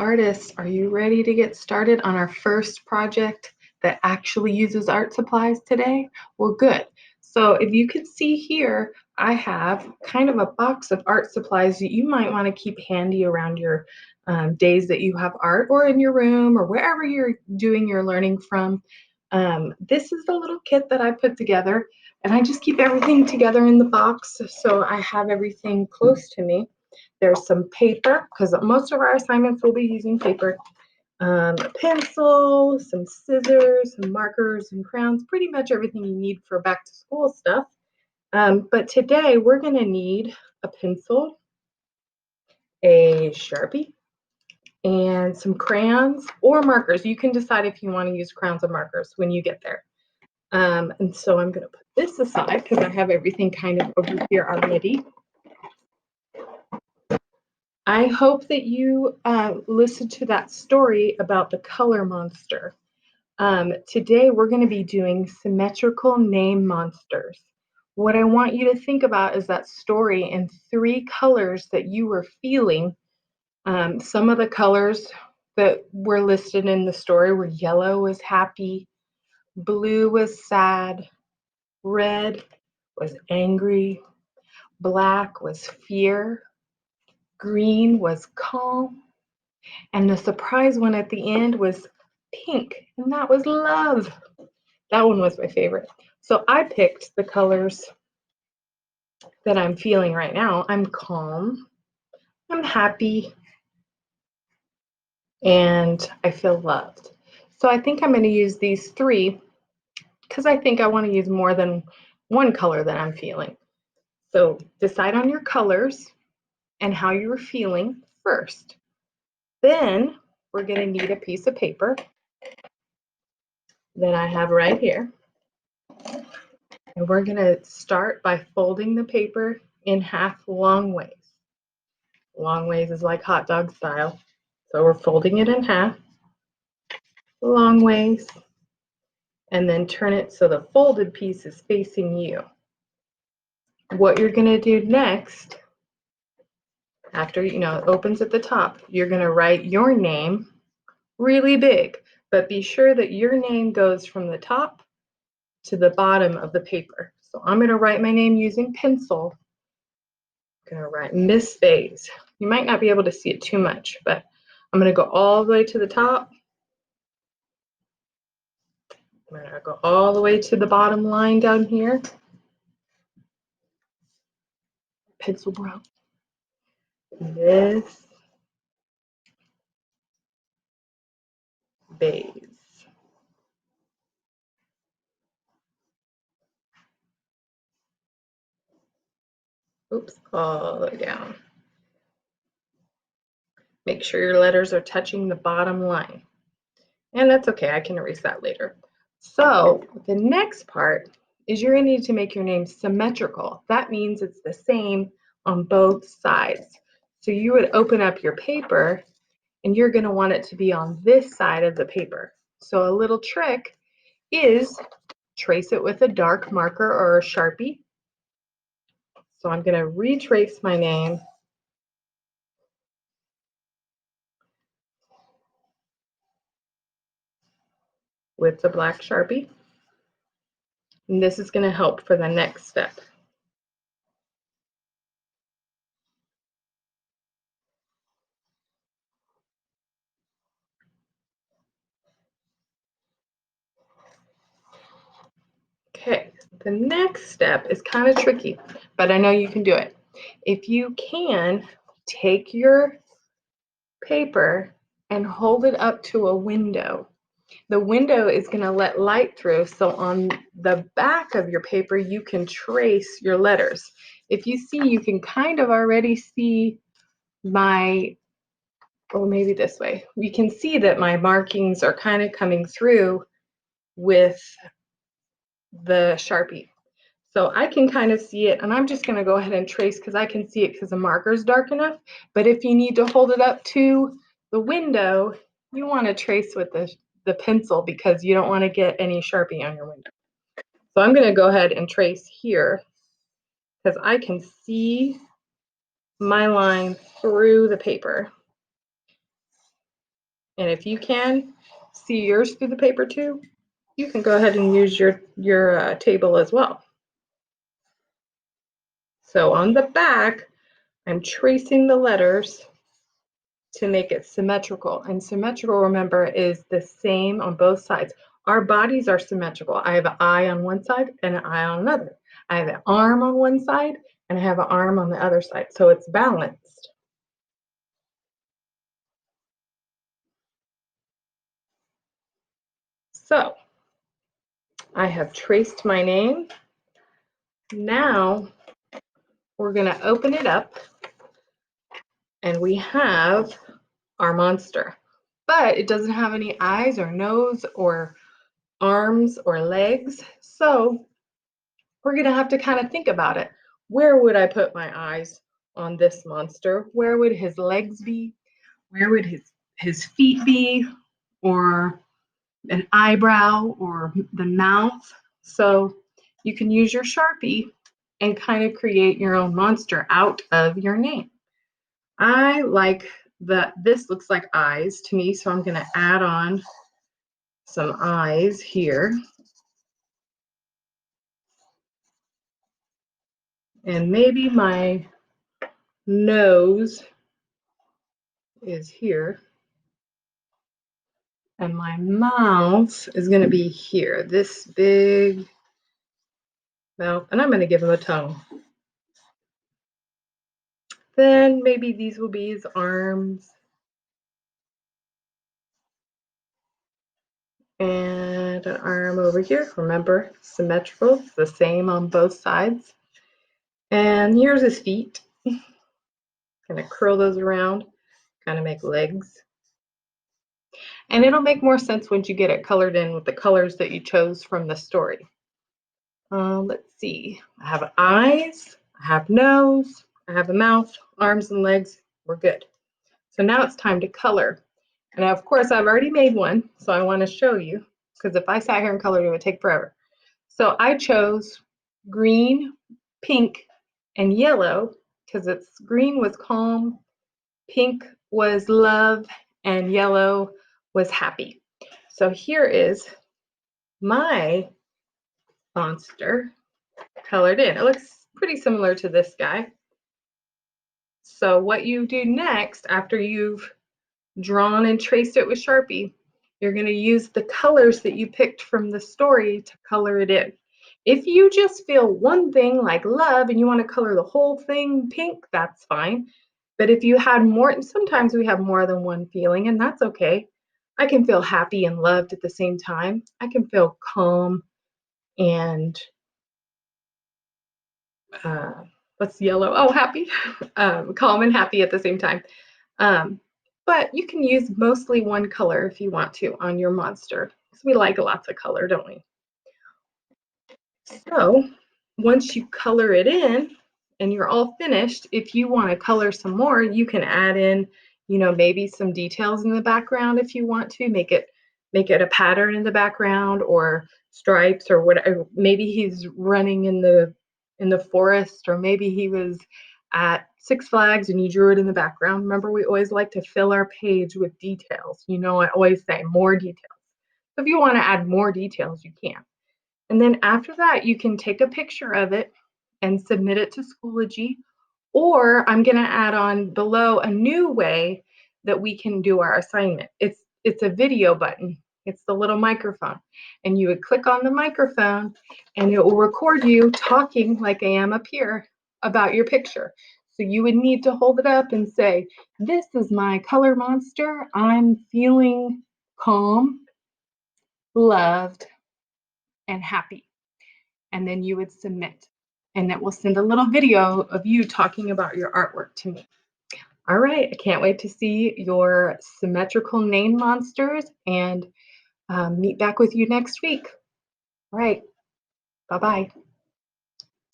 Artists, are you ready to get started on our first project that actually uses art supplies today? Well, good. So if you can see here, I have kind of a box of art supplies that you might want to keep handy around your days that you have art or in your room or wherever you're doing your learning from. This is the little kit that I put together, and I just keep everything together in the box so I have everything close to me. There's some paper, because most of our assignments will be using paper, a pencil, some scissors, some markers, and crayons, pretty much everything you need for back to school stuff. But today we're going to need a pencil, a Sharpie, and some crayons or markers. You can decide if you want to use crayons or markers when you get there. And so I'm going to put this aside because I have everything kind of over here already. I hope that you listened to that story about the color monster. Today, we're going to be doing symmetrical name monsters. What I want you to think about is that story in three colors that you were feeling. Some of the colors that were listed in the story were yellow was happy, blue was sad, red was angry, black was fear, green was calm, and the surprise one at the end was pink, and that was love. That one was my favorite. So I picked the colors that I'm feeling right now. I'm calm, I'm happy, and I feel loved. So I think I'm going to use these three because I think I want to use more than one color that I'm feeling. So decide on your colors and how you were feeling first. Then we're going to need a piece of paper that I have right here. And we're going to start by folding the paper in half long ways. Long ways is like hot dog style. So we're folding it in half, long ways, and then turn it so the folded piece is facing you. What you're going to do next, after it opens at the top, you're going to write your name really big, but be sure that your name goes from the top to the bottom of the paper. So I'm going to write my name using pencil. I'm going to write Miss Bays. You might not be able to see it too much, but I'm going to go all the way to the top. I'm going to go all the way to the bottom line down here. Pencil brown. Miss Bays. Oops, all the way down. Make sure your letters are touching the bottom line. And that's okay, I can erase that later. So the next part is you're going to need to make your name symmetrical. That means it's the same on both sides. So you would open up your paper and you're going to want it to be on this side of the paper. So a little trick is trace it with a dark marker or a Sharpie. So I'm going to retrace my name with the black Sharpie. And this is going to help for the next step. Okay, the next step is kind of tricky, but I know you can do it. If you can, take your paper and hold it up to a window. The window is going to let light through, so on the back of your paper, you can trace your letters. If you see, you can kind of already see my, or maybe this way, you can see that my markings are kind of coming through with the Sharpie. So I can kind of see it, and I'm just going to go ahead and trace because I can see it because the marker is dark enough. But if you need to hold it up to the window, you want to trace with the pencil because you don't want to get any Sharpie on your window. So I'm going to go ahead and trace here because I can see my line through the paper. And if you can see yours through the paper too, you can go ahead and use your table as well. So on the back, I'm tracing the letters to make it symmetrical. And symmetrical, remember, is the same on both sides. Our bodies are symmetrical. I have an eye on one side and an eye on another. I have an arm on one side and I have an arm on the other side. So it's balanced. So I have traced my name. Now we're going to open it up and we have our monster. But it doesn't have any eyes or nose or arms or legs. So we're going to have to kind of think about it. Where would I put my eyes on this monster? Where would his legs be? Where would his feet be? Or an eyebrow or the mouth? So you can use your Sharpie and kind of create your own monster out of your name. I like this looks like eyes to me, so I'm going to add on some eyes here. And maybe my nose is here. And my mouth is going to be here, this big mouth. And I'm going to give him a tongue. Then maybe these will be his arms. And an arm over here. Remember, symmetrical. It's the same on both sides. And here's his feet. Kind of curl those around, kind of make legs. And it'll make more sense once you get it colored in with the colors that you chose from the story. Let's see. I have eyes, I have nose, I have a mouth, arms and legs. We're good. So now it's time to color. And of course, I've already made one, so I want to show you, because if I sat here and colored, it would take forever. So I chose green, pink, and yellow, because it's green was calm, pink was love, and yellow was happy. So here is my monster colored in. It looks pretty similar to this guy. So what you do next, after you've drawn and traced it with Sharpie, you're going to use the colors that you picked from the story to color it in. If you just feel one thing like love and you want to color the whole thing pink, that's fine. But if you had more, sometimes we have more than one feeling, and that's okay. I can feel happy and loved at the same time. I can feel calm and what's yellow? Oh, happy. Calm and happy at the same time. But you can use mostly one color if you want to on your monster. Because we like lots of color, don't we? So once you color it in and you're all finished, if you want to color some more, you can add in, maybe some details in the background if you want to make it a pattern in the background or stripes or whatever. Maybe he's running in the forest, or maybe he was at Six Flags and you drew it in the background. Remember, we always like to fill our page with details. I always say more details. So if you want to add more details, you can. And then after that, you can take a picture of it and submit it to Schoology. Or I'm going to add on below a new way that we can do our assignment. It's a video button. It's the little microphone. And you would click on the microphone and it will record you talking like I am up here about your picture. So you would need to hold it up and say, "This is my color monster. I'm feeling calm, loved, and happy." And then you would submit. And it will send a little video of you talking about your artwork to me. All right, I can't wait to see your symmetrical name monsters and meet back with you next week. All right, bye-bye.